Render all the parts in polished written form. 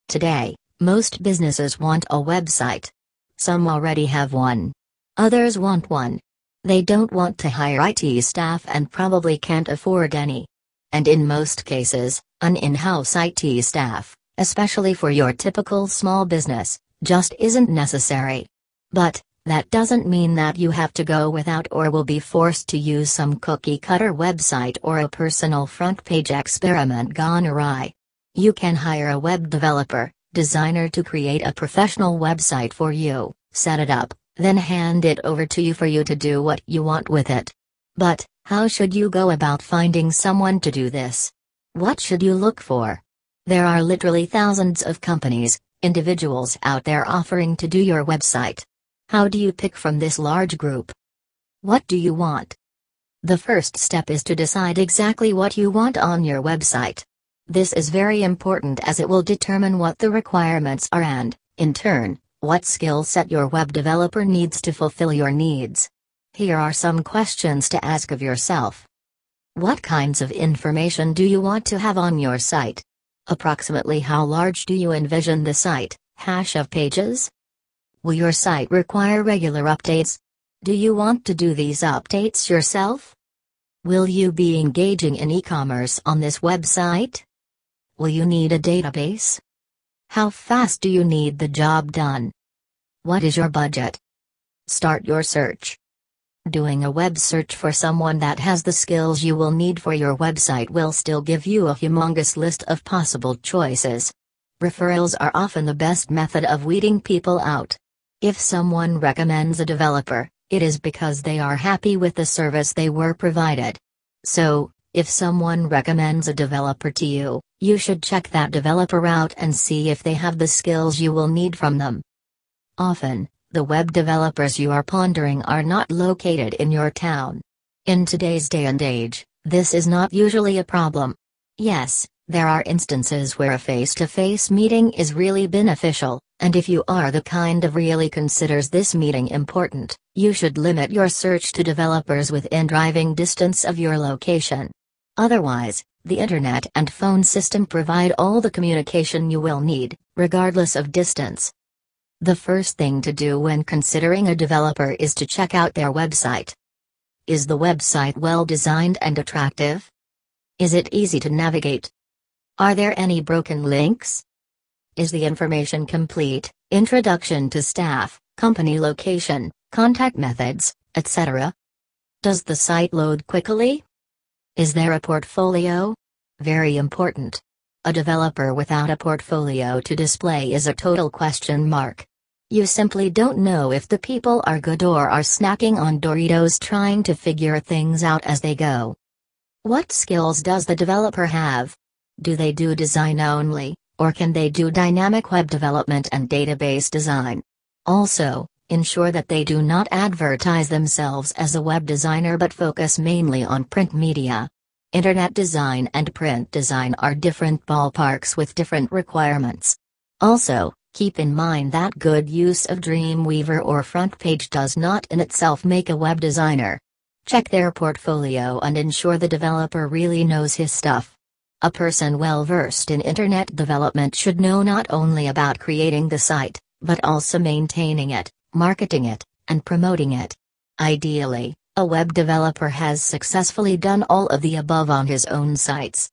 Today, most businesses want a website. Some already have one. Others want one. They don't want to hire IT staff and probably can't afford any. And in most cases, an in-house IT staff, especially for your typical small business, just isn't necessary. But that doesn't mean that you have to go without or will be forced to use some cookie-cutter website or a personal front-page experiment gone awry. You can hire a web designer to create a professional website for you, set it up, then hand it over to you for you to do what you want with it. But how should you go about finding someone to do this? What should you look for? There are literally thousands of companies, individuals out there offering to do your website. How do you pick from this large group? What do you want? The first step is to decide exactly what you want on your website. This is very important as it will determine what the requirements are and, in turn, what skill set your web developer needs to fulfill your needs. Here are some questions to ask of yourself. What kinds of information do you want to have on your site? Approximately how large do you envision the site, hash of pages? Will your site require regular updates? Do you want to do these updates yourself? Will you be engaging in e-commerce on this website? Will you need a database? How fast do you need the job done? What is your budget? Start your search. Doing a web search for someone that has the skills you will need for your website will still give you a humongous list of possible choices. Referrals are often the best method of weeding people out. If someone recommends a developer, it is because they are happy with the service they were provided. So, if someone recommends a developer to you, you should check that developer out and see if they have the skills you will need from them. Often, the web developers you are pondering are not located in your town. In today's day and age, this is not usually a problem. Yes, there are instances where a face-to-face meeting is really beneficial, and if you are the kind of really considers this meeting important, you should limit your search to developers within driving distance of your location. Otherwise, the internet and phone system provide all the communication you will need, regardless of distance. The first thing to do when considering a developer is to check out their website. Is the website well designed and attractive? Is it easy to navigate? Are there any broken links? Is the information complete, introduction to staff, company location, contact methods, etc.? Does the site load quickly? Is there a portfolio? Very important. A developer without a portfolio to display is a total question mark. You simply don't know if the people are good or are snacking on Doritos trying to figure things out as they go. What skills does the developer have? Do they do design only, or can they do dynamic web development and database design? Also, ensure that they do not advertise themselves as a web designer but focus mainly on print media. Internet design and print design are different ballparks with different requirements. Also, keep in mind that good use of Dreamweaver or FrontPage does not in itself make a web designer. Check their portfolio and ensure the developer really knows his stuff. A person well versed in internet development should know not only about creating the site, but also maintaining it, marketing it, and promoting it. Ideally, a web developer has successfully done all of the above on his own sites.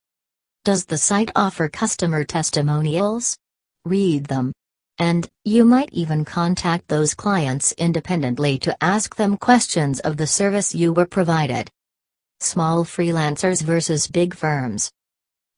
Does the site offer customer testimonials? Read them. And you might even contact those clients independently to ask them questions of the service you were provided. Small freelancers versus big firms.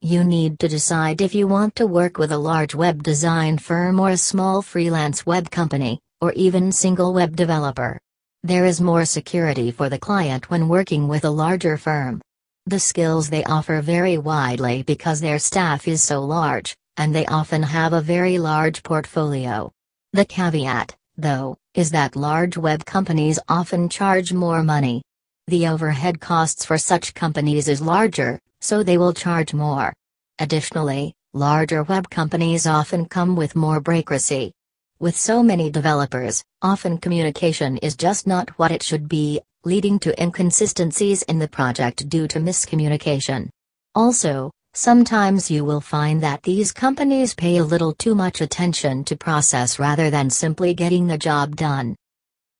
You need to decide if you want to work with a large web design firm or a small freelance web company, or even single web developer. There is more security for the client when working with a larger firm. The skills they offer vary widely because their staff is so large, and they often have a very large portfolio. The caveat, though, is that large web companies often charge more money. The overhead costs for such companies is larger, so they will charge more. Additionally, larger web companies often come with more bureaucracy. With so many developers, often communication is just not what it should be, leading to inconsistencies in the project due to miscommunication. Also, Sometimes you will find that these companies pay a little too much attention to process rather than simply getting the job done.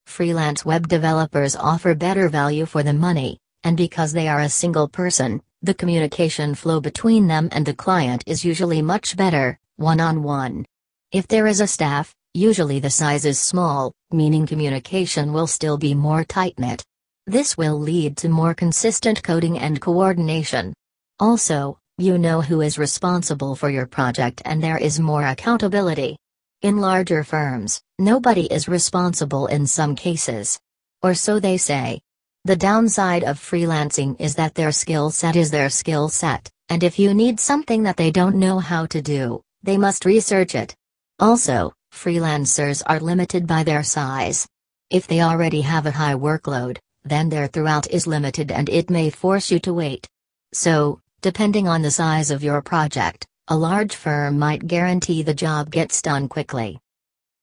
Freelance web developers offer better value for the money, and because they are a single person, the communication flow between them and the client is usually much better, one-on-one. If there is a staff, usually the size is small, meaning communication will still be more tight-knit. This will lead to more consistent coding and coordination. Also, you know who is responsible for your project and there is more accountability. In larger firms, nobody is responsible in some cases. Or so they say. The downside of freelancing is that their skill set is their skill set, and if you need something that they don't know how to do, they must research it. Also, freelancers are limited by their size. If they already have a high workload, then their throughput is limited and it may force you to wait. So, depending on the size of your project, a large firm might guarantee the job gets done quickly.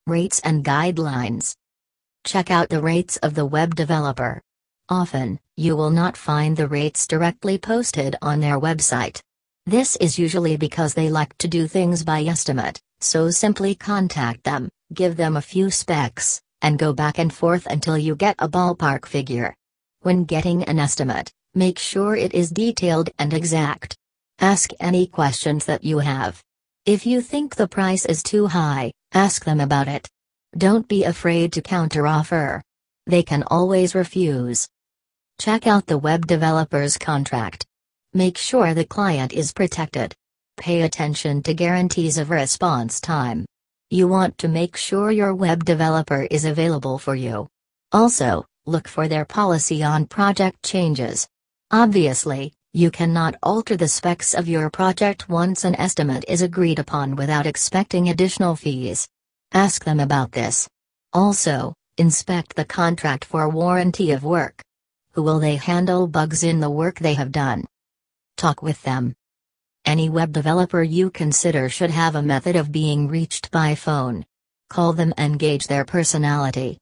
Rates and guidelines. Check out the rates of the web developer. Often, you will not find the rates directly posted on their website. This is usually because they like to do things by estimate, so simply contact them, give them a few specs, and go back and forth until you get a ballpark figure. When getting an estimate, make sure it is detailed and exact. Ask any questions that you have. If you think the price is too high, ask them about it. Don't be afraid to counteroffer. They can always refuse. Check out the web developer's contract. Make sure the client is protected. Pay attention to guarantees of response time. You want to make sure your web developer is available for you. Also, look for their policy on project changes. Obviously, you cannot alter the specs of your project once an estimate is agreed upon without expecting additional fees. Ask them about this. Also, inspect the contract for warranty of work. Who will they handle bugs in the work they have done? Talk with them. Any web developer you consider should have a method of being reached by phone. Call them and gauge their personality.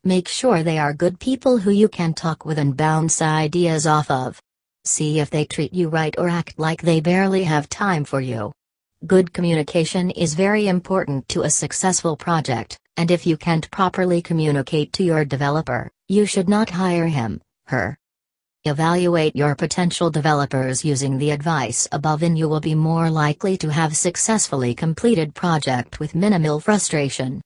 Make sure they are good people who you can talk with and bounce ideas off of. See if they treat you right or act like they barely have time for you. Good communication is very important to a successful project, and if you can't properly communicate to your developer, you should not hire him, her. Evaluate your potential developers using the advice above and you will be more likely to have successfully completed project with minimal frustration.